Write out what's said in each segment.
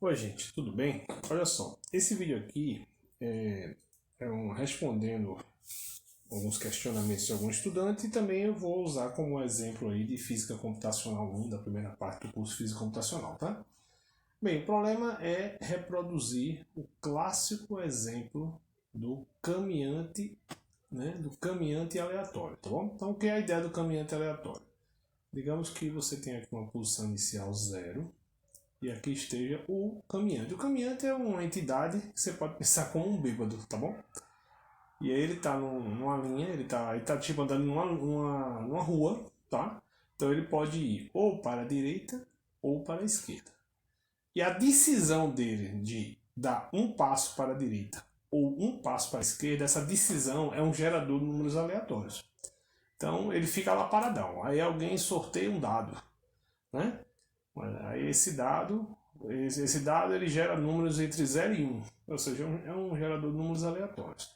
Oi gente, tudo bem? Olha só, esse vídeo aqui respondendo alguns questionamentos de algum estudante e também eu vou usar como exemplo aí de Física Computacional 1, da primeira parte do curso Física Computacional, tá? Bem, o problema é reproduzir o clássico exemplo do caminhante, né, do caminhante aleatório, tá bom? Então, o que é a ideia do caminhante aleatório? Digamos que você tem aqui uma posição inicial 0, e aqui esteja o caminhante. O caminhante é uma entidade que você pode pensar como um bêbado, tá bom? E aí ele está numa linha, ele tá tipo andando numa rua, tá? Então ele pode ir ou para a direita ou para a esquerda. E a decisão dele de dar um passo para a direita ou um passo para a esquerda, essa decisão é um gerador de números aleatórios. Então ele fica lá paradão. Aí alguém sorteia um dado, né? Aí esse dado ele gera números entre 0 e 1, ou seja, é um gerador de números aleatórios,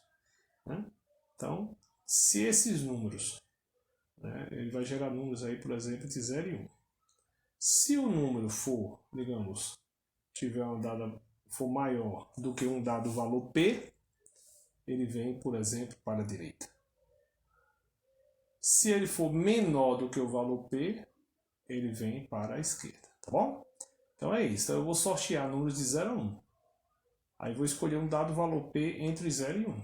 né? Então, se esses números, né, ele vai gerar números aí, por exemplo, entre 0 e 1. Se o número for, digamos, tiver um dado for maior do que um dado valor P, ele vem, por exemplo, para a direita. Se ele for menor do que o valor P, ele vem para a esquerda, tá bom? Então é isso. Então eu vou sortear números de 0 a 1. Aí vou escolher um dado valor P entre 0 e 1.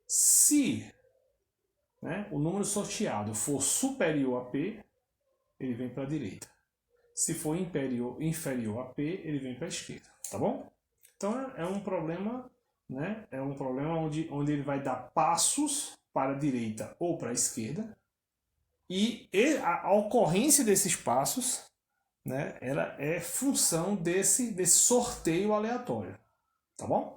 Se, né, o número sorteado for superior a P, ele vem para a direita. Se for inferior a P, ele vem para a esquerda. Tá bom? Então é um problema, né? É um problema onde ele vai dar passos para a direita ou para a esquerda. E a ocorrência desses passos, né, ela é função desse sorteio aleatório, tá bom?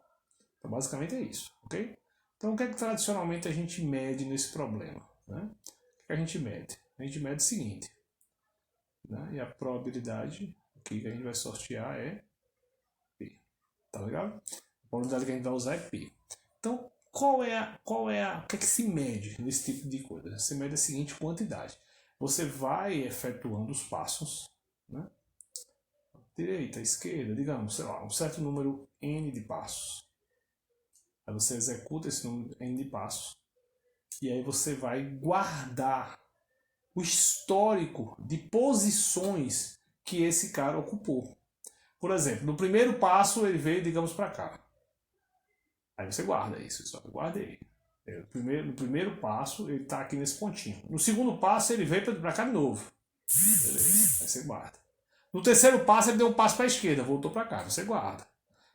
Então basicamente é isso, ok? Então o que é que tradicionalmente a gente mede nesse problema, né? O que a gente mede? A gente mede o seguinte, né? E a probabilidade que a gente vai sortear é P, tá legal? A probabilidade que a gente vai usar é P. Então o que é que se mede nesse tipo de coisa? Se mede a seguinte quantidade. Você vai efetuando os passos, né? Direita, esquerda, digamos, sei lá, um certo número N de passos. Aí você executa esse número N de passos. E aí você vai guardar o histórico de posições que esse cara ocupou. Por exemplo, no primeiro passo ele veio, digamos, para cá. Aí você guarda isso, só guarda aí. No primeiro passo ele está aqui nesse pontinho. No segundo passo ele veio para cá de novo. Beleza, aí você guarda. No terceiro passo ele deu um passo para a esquerda, voltou para cá, você guarda.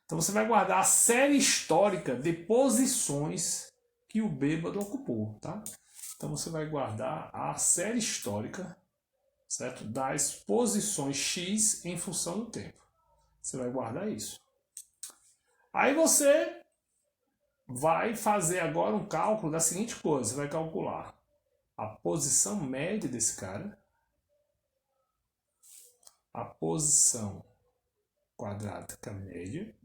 Então você vai guardar a série histórica de posições que o bêbado ocupou, tá? Então você vai guardar a série histórica, certo? Das posições X em função do tempo. Você vai guardar isso. Aí você vai fazer agora um cálculo da seguinte coisa. Você vai calcular a posição média desse cara, a posição quadrática média,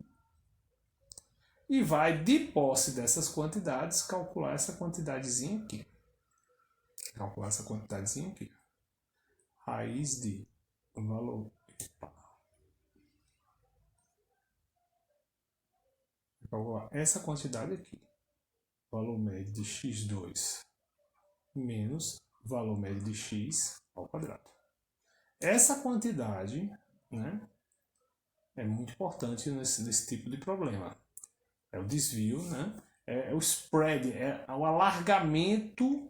e vai, de posse dessas quantidades, calcular essa quantidadezinha aqui. Calcular essa quantidadezinha aqui. Raiz de valor. Calcular essa quantidade aqui. Valor médio de x2 menos valor médio de x ao quadrado. Essa quantidade, né, é muito importante nesse tipo de problema. É o desvio, né? É o spread, é o alargamento,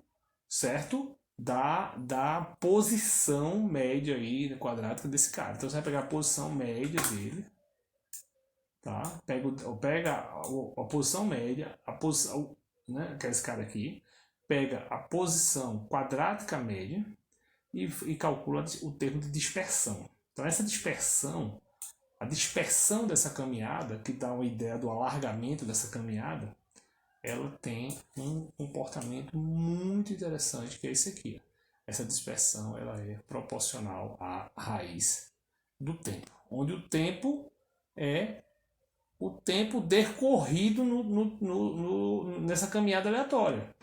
certo? Da posição média aí quadrática desse cara. Então você vai pegar a posição média dele, tá? Pega a posição média, a posição, né, que é esse cara aqui, pega a posição quadrática média e calcula o termo de dispersão. Então essa dispersão, a dispersão dessa caminhada, que dá uma ideia do alargamento dessa caminhada, ela tem um comportamento muito interessante, que é esse aqui. Essa dispersão ela é proporcional à raiz do tempo, onde o tempo é o tempo decorrido nessa caminhada aleatória.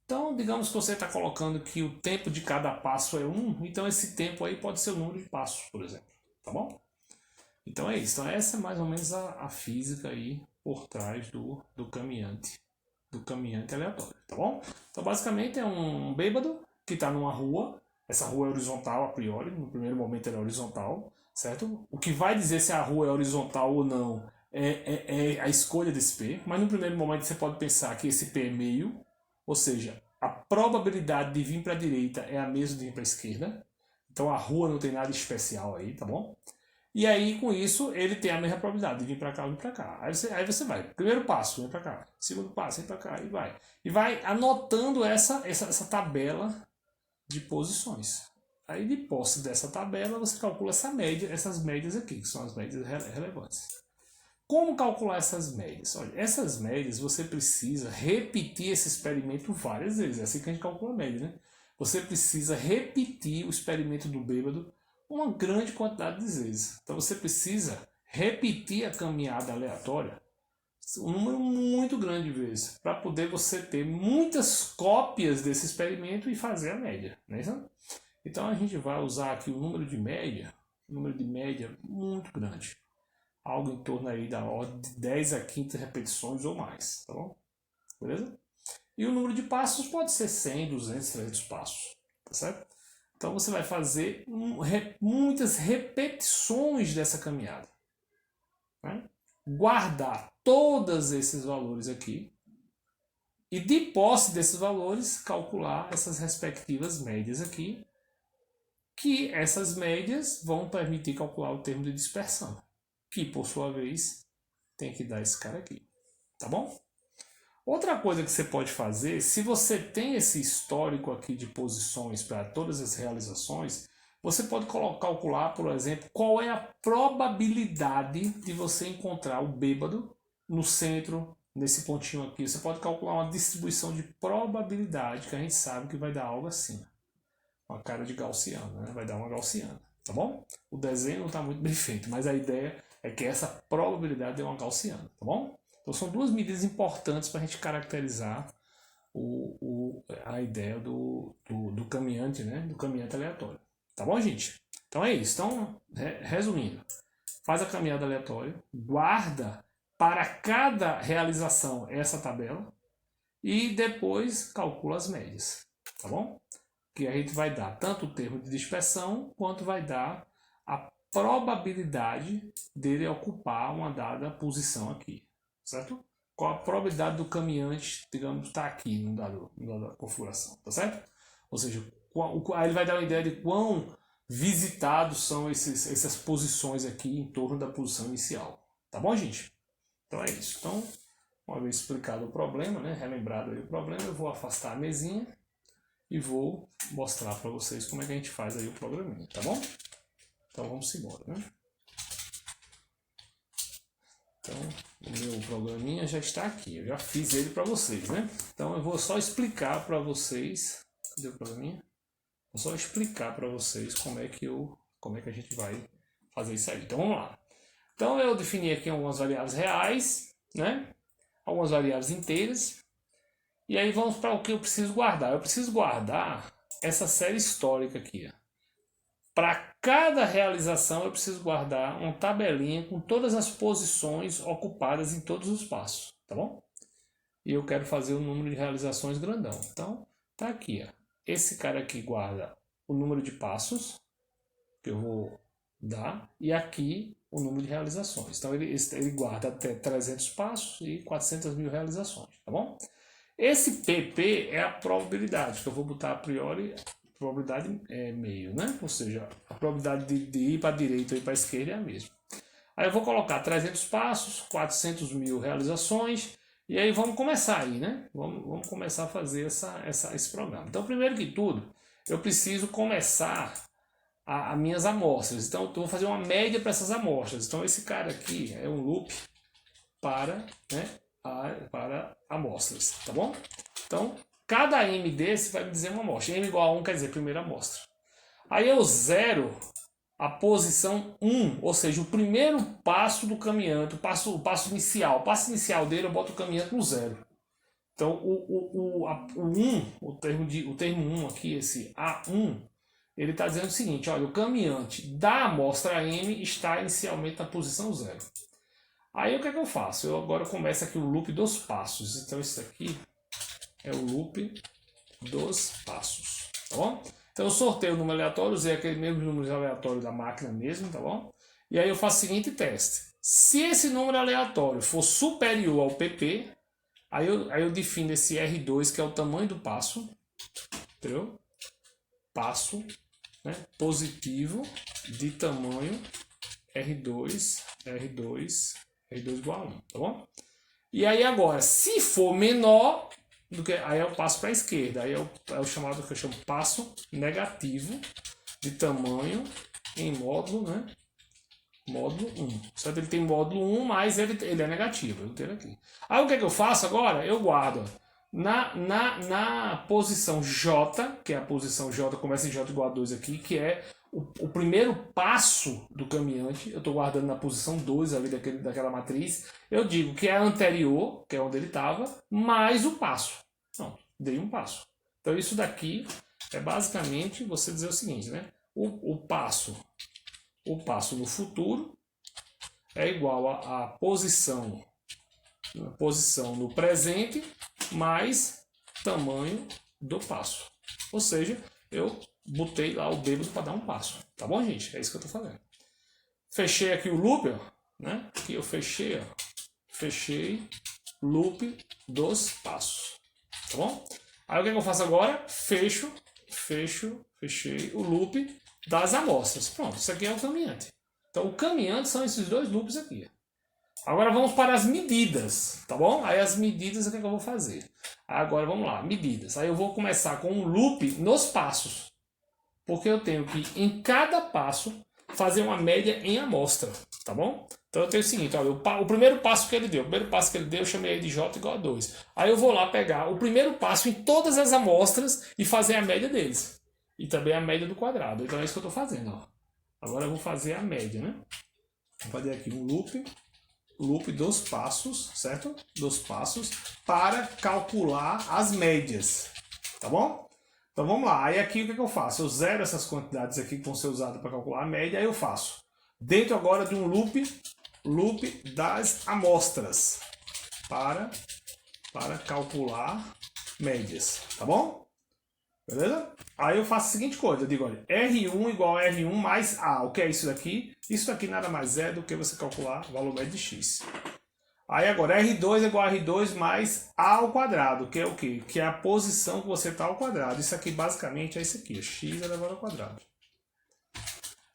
Então, digamos que você está colocando que o tempo de cada passo é 1, então esse tempo aí pode ser o número de passos, por exemplo. Tá bom? Então é isso. Então essa é mais ou menos a física aí por trás do caminhante aleatório, tá bom? Então basicamente é um bêbado que está numa rua. Essa rua é horizontal a priori, no primeiro momento ela é horizontal, certo? O que vai dizer se a rua é horizontal ou não é a escolha desse P, mas no primeiro momento você pode pensar que esse P é meio, ou seja, a probabilidade de vir para a direita é a mesma de vir para a esquerda. Então a rua não tem nada especial aí, tá bom? E aí, com isso, ele tem a mesma probabilidade de vir para cá ou vir para cá. Aí você vai. Primeiro passo, vem para cá. Segundo passo, vem para cá e vai. E vai anotando essa tabela de posições. Aí, de posse dessa tabela, você calcula essas médias aqui, que são as médias relevantes. Como calcular essas médias? Olha, essas médias você precisa repetir esse experimento várias vezes. É assim que a gente calcula a média, né? Você precisa repetir o experimento do bêbado uma grande quantidade de vezes. Então você precisa repetir a caminhada aleatória um número muito grande de vezes para poder você ter muitas cópias desse experimento e fazer a média, não é isso? Então a gente vai usar aqui o número de média muito grande, algo em torno aí da ordem de 10 a 15 repetições ou mais, tá bom? Beleza? E o número de passos pode ser 100, 200, 300 passos, tá certo? Então você vai fazer muitas repetições dessa caminhada. Né? Guardar todos esses valores aqui. E de posse desses valores, calcular essas respectivas médias aqui. Que essas médias vão permitir calcular o termo de dispersão. Que por sua vez tem que dar esse cara aqui. Tá bom? Outra coisa que você pode fazer, se você tem esse histórico aqui de posições para todas as realizações, você pode calcular, por exemplo, qual é a probabilidade de você encontrar o bêbado no centro, nesse pontinho aqui. Você pode calcular uma distribuição de probabilidade, que a gente sabe que vai dar algo assim. Uma cara de gaussiana, né? Vai dar uma gaussiana, tá bom? O desenho não está muito bem feito, mas a ideia é que essa probabilidade é uma gaussiana, tá bom? Então são duas medidas importantes para a gente caracterizar a ideia do caminhante, né? Do caminhante aleatório. Tá bom, gente? Então é isso. Então, resumindo, faz a caminhada aleatória, guarda para cada realização essa tabela e depois calcula as médias. Tá bom? Que a gente vai dar tanto o termo de dispersão quanto vai dar a probabilidade dele ocupar uma dada posição aqui. Certo? Qual a probabilidade do caminhante, digamos, estar aqui no dado configuração, tá certo? Ou seja, aí ele vai dar uma ideia de quão visitados são essas posições aqui em torno da posição inicial. Tá bom, gente? Então é isso. Então, uma vez explicado o problema, né, relembrado aí o problema, eu vou afastar a mesinha e vou mostrar para vocês como é que a gente faz aí o programinha, tá bom? Então vamos embora, né? Então, o meu programinha já está aqui, eu já fiz ele para vocês, né? Então eu vou só explicar para vocês, cadê o programinha? Vou só explicar para vocês como é que a gente vai fazer isso aí. Então vamos lá. Então eu defini aqui algumas variáveis reais, né? Algumas variáveis inteiras. E aí vamos para o que eu preciso guardar. Eu preciso guardar essa série histórica aqui, ó. Para cada realização eu preciso guardar uma tabelinha com todas as posições ocupadas em todos os passos, tá bom? E eu quero fazer o número de realizações grandão. Então, tá aqui, ó. Esse cara aqui guarda o número de passos que eu vou dar e aqui o número de realizações. Então, ele guarda até 300 passos e 400 mil realizações, tá bom? Esse PP é a probabilidade, que eu vou botar a priori. Probabilidade é meio, né? Ou seja, a probabilidade de ir para a direita ou ir para a esquerda é a mesma. Aí eu vou colocar 300 passos, 400 mil realizações, e aí vamos começar aí, né? Vamos começar a fazer esse programa. Então, primeiro que tudo, eu preciso começar as minhas amostras. Então, eu vou fazer uma média para essas amostras. Então, esse cara aqui é um loop para amostras, tá bom? Então, cada M desse vai me dizer uma amostra. M igual a 1 quer dizer primeira amostra. Aí eu zero a posição 1, ou seja, o primeiro passo do caminhante, o passo inicial. O passo inicial dele eu boto o caminhante no 0. Então o termo 1 aqui, esse A1, ele está dizendo o seguinte, olha, o caminhante da amostra M está inicialmente na posição 0. Aí o que é que eu faço? Eu agora começo aqui o loop dos passos. Então isso aqui é o loop dos passos, tá bom? Então eu sorteio o número aleatório, usei aquele mesmo número aleatório da máquina mesmo, tá bom? E aí eu faço o seguinte teste. Se esse número aleatório for superior ao PP, aí eu defino esse R2, que é o tamanho do passo, entendeu? Passo, né, positivo de tamanho R2 igual a 1, tá bom? E aí agora, se for menor do que, aí eu passo para a esquerda, aí é o chamado que eu chamo passo negativo de tamanho em módulo, né? Módulo 1. Certo? Ele tem módulo 1, mas ele é negativo. Eu tenho aqui. Aí o que é que eu faço agora? Eu guardo na posição J, que é a posição J, começa em J igual a 2 aqui, que é o primeiro passo do caminhante. Eu estou guardando na posição 2 ali daquela matriz. Eu digo que é a anterior, que é onde ele estava, mais o passo. Pronto, dei um passo. Então isso daqui é basicamente você dizer o seguinte, né? O passo no futuro é igual a posição no presente mais tamanho do passo. Ou seja, eu botei lá o bêbado para dar um passo. Tá bom, gente? É isso que eu estou fazendo. Fechei aqui o loop, ó, né? Aqui eu fechei, ó. Fechei loop dos passos. Tá bom? Aí o que eu faço agora? Fechei o loop das amostras. Pronto, isso aqui é o caminhante. Então o caminhante são esses dois loops aqui. Agora vamos para as medidas, tá bom? Aí as medidas, o que é que eu vou fazer? Agora vamos lá, medidas. Aí eu vou começar com um loop nos passos. Porque eu tenho que, em cada passo, fazer uma média em amostra, tá bom? Então eu tenho o seguinte, olha, o primeiro passo que ele deu, eu chamei de J igual a 2. Aí eu vou lá pegar o primeiro passo em todas as amostras e fazer a média deles. E também a média do quadrado. Então é isso que eu estou fazendo, ó. Agora eu vou fazer a média, né? Vou fazer aqui um loop dos passos, certo? Dos passos, para calcular as médias, tá bom? Então vamos lá, aí aqui o que eu faço? Eu zero essas quantidades aqui que vão ser usadas para calcular a média, aí eu faço dentro agora de um loop das amostras, para calcular médias, tá bom? Beleza? Aí eu faço a seguinte coisa, eu digo, olha, R1 igual a R1 mais A. O que é isso daqui? Isso daqui nada mais é do que você calcular o valor médio de X. Aí agora, R2 igual a R2 mais A ao quadrado, que é o quê? Que é a posição que você está ao quadrado. Isso aqui basicamente é isso aqui, X elevado ao quadrado.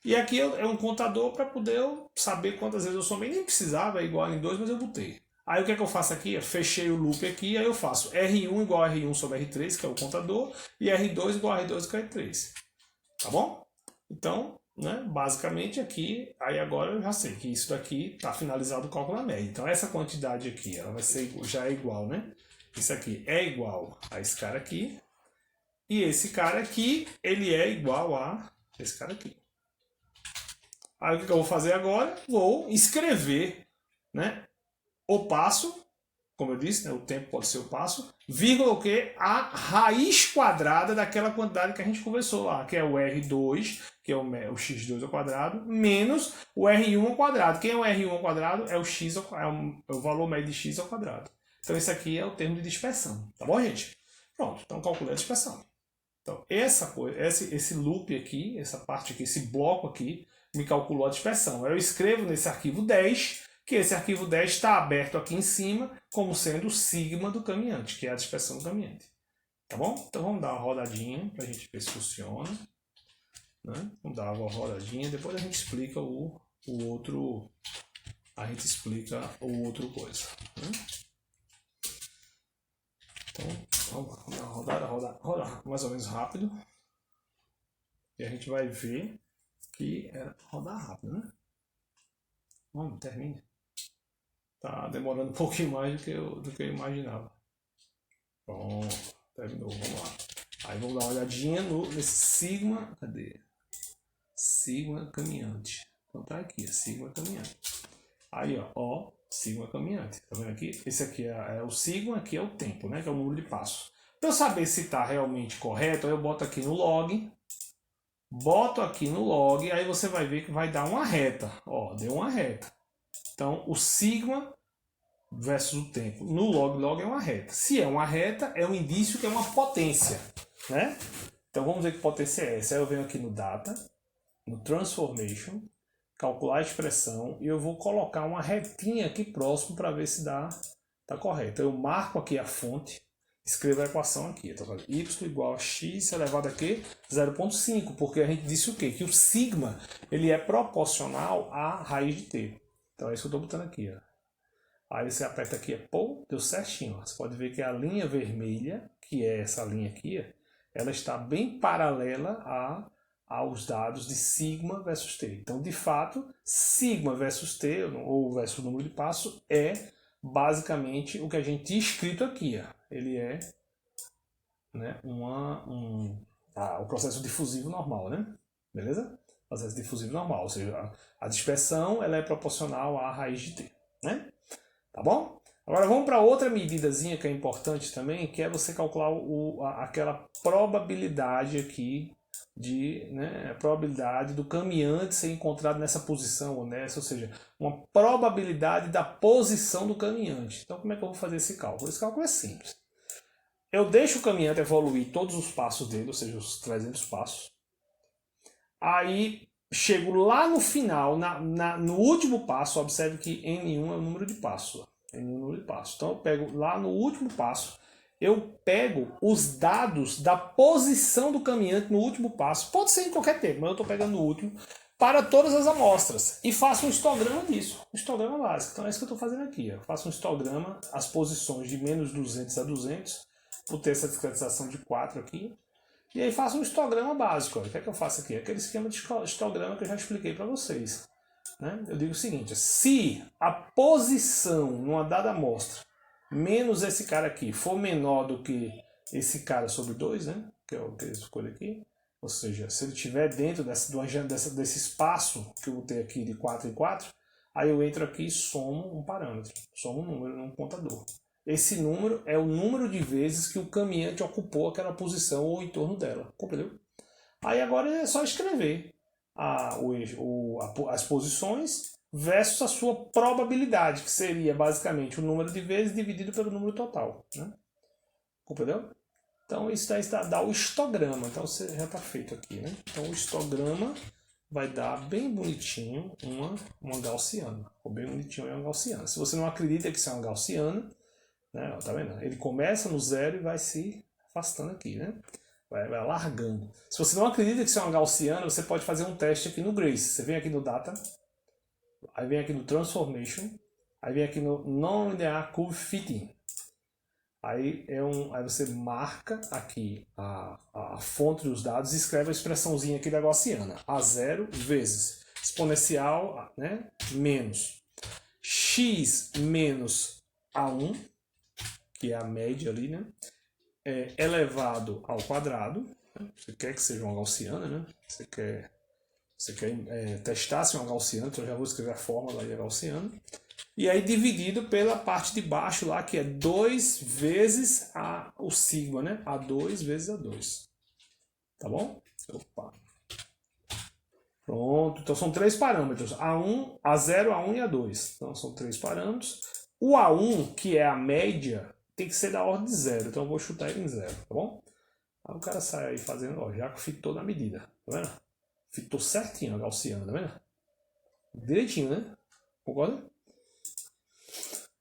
E aqui é um contador para poder eu saber quantas vezes eu somei. Nem precisava, é igual em 2, mas eu botei. Aí o que é que eu faço aqui? Eu fechei o loop aqui, aí eu faço R1 igual a R1 sobre R3, que é o contador, e R2 igual a R2 sobre R3. Tá bom? Então, né, basicamente aqui, aí agora eu já sei que isso daqui está finalizado o cálculo da média. Então essa quantidade aqui, ela vai ser, já é igual, né? Isso aqui é igual a esse cara aqui, e esse cara aqui, ele é igual a esse cara aqui. Aí o que eu vou fazer agora? Vou escrever, né, o passo, como eu disse, né, o tempo pode ser o passo, vírgula o quê? A raiz quadrada daquela quantidade que a gente conversou lá, que é o R2, que é o x2 ao quadrado, menos o R1 ao quadrado. Quem é o R1 ao quadrado? É o x é o valor médio de x ao quadrado. Então esse aqui é o termo de dispersão, tá bom, gente? Pronto, então calculei a dispersão. Então esse loop aqui, essa parte aqui, esse bloco aqui, me calculou a dispersão. Eu escrevo nesse arquivo 10, que esse arquivo 10 está aberto aqui em cima, como sendo o sigma do caminhante, que é a dispersão do caminhante. Tá bom? Então vamos dar uma rodadinha para a gente ver se funciona. Né? Vamos dar uma rodadinha, depois a gente explica o outro. A gente explica o outro coisa. Né? Então vamos lá, vamos dar uma rodada mais ou menos rápido. E a gente vai ver que é rodar rápido, né? Vamos, termine. Tá demorando um pouquinho mais do que eu imaginava. Bom, terminou, vamos lá. Aí vamos dar uma olhadinha nesse sigma, cadê? Sigma caminhante. Então tá aqui, sigma caminhante. Aí, ó, sigma caminhante. Tá vendo aqui? Esse aqui é o sigma, aqui é o tempo, né? Que é o número de passos. Para eu saber se está realmente correto, eu boto aqui no log. boto aqui no log, aí você vai ver que vai dar uma reta. Ó, deu uma reta. Então, o sigma versus o tempo no log é uma reta. Se é uma reta, é um indício que é uma potência, né? Então, vamos ver que potência é essa. Aí eu venho aqui no data, no transformation, calcular a expressão e eu vou colocar uma retinha aqui próximo para ver se tá correto. Eu marco aqui a fonte, escrevo a equação aqui. Então, y igual a x elevado a quê? 0,5, porque a gente disse o quê? Que o sigma ele é proporcional à raiz de t. Então é isso que eu estou botando aqui. Ó. Aí você aperta aqui, pô, deu certinho. Ó. Você pode ver que a linha vermelha, que é essa linha aqui, ela está bem paralela aos dados de sigma versus t. Então, de fato, sigma versus t, ou versus o número de passo, é basicamente o que a gente tinha escrito aqui. Ó. Ele é, né, o processo difusivo normal, né? Beleza? Processo difusivo normal, ou seja, a dispersão ela é proporcional à raiz de t, né? Tá bom? Agora vamos para outra medidazinha que é importante também, que é você calcular aquela probabilidade aqui a probabilidade do caminhante ser encontrado nessa posição ou nessa, ou seja, uma probabilidade da posição do caminhante. Então como é que eu vou fazer esse cálculo? Esse cálculo é simples. Eu deixo o caminhante evoluir todos os passos dele, ou seja, os 300 passos. Aí chego lá no final, no último passo, observe que N1 é o número de passos. N1 é o número de passos. Então eu pego lá no último passo, eu pego os dados da posição do caminhante no último passo. Pode ser em qualquer tempo, mas eu estou pegando no último, para todas as amostras. E faço um histograma disso, um histograma básico. Então é isso que eu estou fazendo aqui. Eu faço um histograma, as posições de menos 200 a 200, vou ter essa discretização de 4 aqui. E aí faço um histograma básico. Olha. O que é que eu faço aqui? Aquele esquema de histograma que eu já expliquei para vocês. Né? Eu digo o seguinte, se a posição numa dada amostra menos esse cara aqui for menor do que esse cara sobre 2, né? Que é o que eu escolho aqui, ou seja, se ele estiver dentro desse espaço que eu vou ter aqui de 4 em 4, aí eu entro aqui e somo um parâmetro, somo um número num contador. Esse número é o número de vezes que o caminhante ocupou aquela posição ou em torno dela. Compreendeu? Aí agora é só escrever as posições versus a sua probabilidade, que seria basicamente o número de vezes dividido pelo número total. Né? Compreendeu? Então isso daí dá o histograma. Então você já está feito aqui. Né? Então o histograma vai dar bem bonitinho uma gaussiana. Ou bem bonitinho uma gaussiana. Se você não acredita que isso é uma gaussiana, né? Tá vendo? Ele começa no zero e vai se afastando aqui, né? Vai largando. Se você não acredita que isso é uma gaussiana, você pode fazer um teste aqui no Grace. Você vem aqui no Data, aí vem aqui no Transformation, aí vem aqui no Non-Linear Curve Fitting. Aí você marca aqui a fonte dos dados e escreve a expressãozinha aqui da gaussiana. A0 vezes exponencial, né? Menos x menos A1, que é a média ali, né? Elevado ao quadrado. Né? Você quer que seja uma gaussiana, né? Você quer testar se é uma gaussiana, então eu já vou escrever a fórmula aí da gaussiana. E aí dividido pela parte de baixo lá, que é 2 vezes o sigma, né? A2 vezes A2. Tá bom? Opa. Pronto. Então são 3 parâmetros. A1, A0, A1 e A2. Então são 3 parâmetros. O A1, que é a média, tem que ser da ordem de 0. Então eu vou chutar ele em 0, tá bom? Aí o cara sai aí fazendo, ó, já fitou na medida. Tá vendo? Fitou certinho a gaussiana, tá vendo? Direitinho, né? Concorda?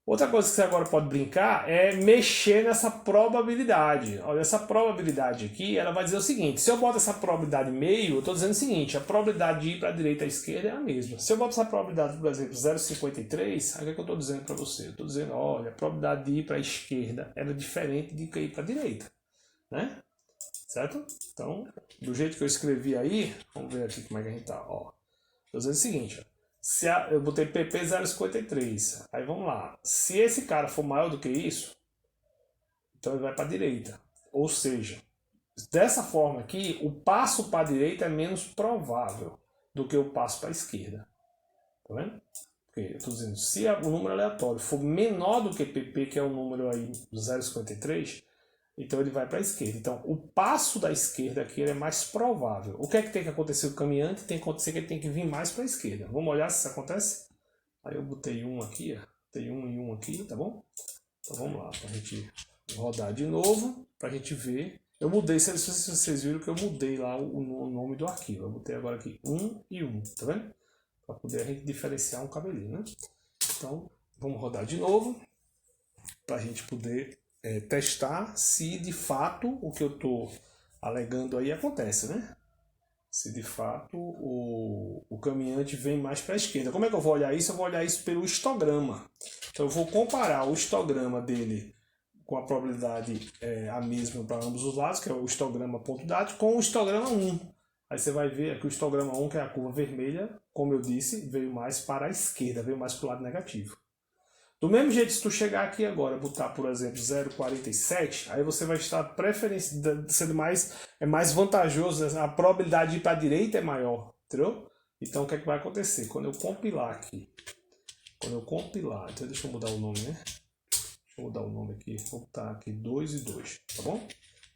Outra coisa que você agora pode brincar é mexer nessa probabilidade. Olha, essa probabilidade aqui, ela vai dizer o seguinte, se eu boto essa probabilidade meio, eu estou dizendo o seguinte, a probabilidade de ir para a direita e à esquerda é a mesma. Se eu boto essa probabilidade, por exemplo, 0,53, aí o que eu estou dizendo para você? Eu estou dizendo, olha, a probabilidade de ir para a esquerda era diferente de ir para a direita. Né? Certo? Então, do jeito que eu escrevi aí, vamos ver aqui como é que a gente está. Estou dizendo o seguinte, ó. Eu botei PP 0,53. Aí vamos lá. Se esse cara for maior do que isso, então ele vai para a direita. Ou seja, dessa forma aqui, o passo para a direita é menos provável do que o passo para a esquerda. Tá vendo? Porque eu estou dizendo, se o número aleatório for menor do que PP, que é o número aí 0,53, então ele vai para a esquerda. Então o passo da esquerda aqui ele é mais provável. O que é que tem que acontecer com o caminhante? Tem que acontecer que ele tem que vir mais para a esquerda. Vamos olhar se isso acontece? Aí eu botei um aqui, ó. Tem um e um aqui, tá bom? Então vamos lá, para a gente rodar de novo, para a gente ver. Eu mudei, se vocês viram que eu mudei lá o nome do arquivo. Eu botei agora aqui 1 e 1, tá vendo? Para poder a gente diferenciar um cabelinho, né? Então vamos rodar de novo, para a gente poder testar se de fato o que eu estou alegando aí acontece, né? Se de fato o caminhante vem mais para a esquerda. Como é que eu vou olhar isso? Eu vou olhar isso pelo histograma. Então eu vou comparar o histograma dele com a probabilidade a mesma para ambos os lados, que é o histograma ponto dado, com o histograma 1. Aí você vai ver aqui o histograma 1, que é a curva vermelha, como eu disse, veio mais para a esquerda, veio mais para o lado negativo. Do mesmo jeito, se tu chegar aqui agora, botar, por exemplo, 0,47, aí você vai estar sendo mais vantajoso, a probabilidade de ir para a direita é maior, entendeu? Então o que é que vai acontecer? Quando eu compilar aqui, então deixa eu mudar o nome, né? Deixa eu mudar o nome aqui, vou botar aqui 2 e 2, tá bom?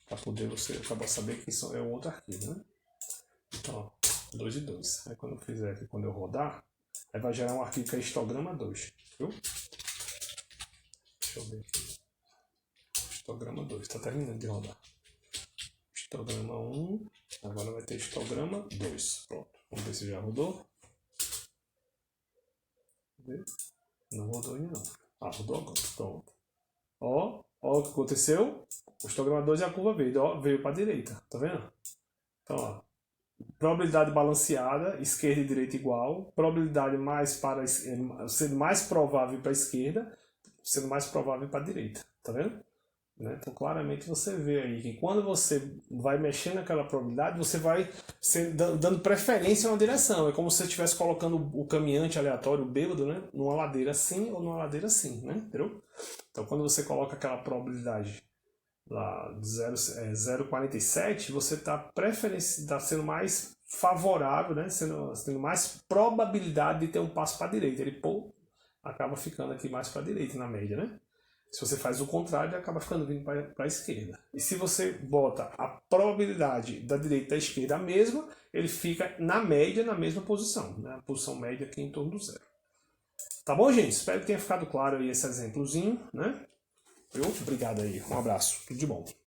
Para poder você acabar sabendo que isso é um outro arquivo, né? Então, 2 e 2. Aí quando eu fizer aqui, quando eu rodar, aí vai gerar um arquivo que é histograma 2, viu? Deixa eu ver aqui. Histograma 2, está terminando de rodar. Histograma 1, agora vai ter histograma 2. Pronto, vamos ver se já rodou. Não rodou ainda não. Ah, rodou agora. Pronto. Ó o que aconteceu. O histograma 2 é a curva verde, ó, veio para a direita, tá vendo? Então, ó, probabilidade balanceada, esquerda e direita igual, probabilidade sendo mais provável para a esquerda, sendo mais provável para a direita, tá vendo? Né? Então claramente você vê aí que quando você vai mexendo naquela probabilidade, você vai dando preferência a uma direção. É como se você estivesse colocando o caminhante aleatório, o bêbado, né? Numa ladeira assim ou numa ladeira assim, né? Entendeu? Então quando você coloca aquela probabilidade lá de 0,47, você está sendo mais favorável, né? Tendo mais probabilidade de ter um passo para a direita. Ele acaba ficando aqui mais para a direita na média, né? Se você faz o contrário, ele acaba ficando vindo para a esquerda. E se você bota a probabilidade da direita e da esquerda a mesma, ele fica na média, na mesma posição, né? A posição média aqui em torno do zero. Tá bom, gente? Espero que tenha ficado claro aí esse exemplozinho, né? Obrigado aí. Um abraço. Tudo de bom.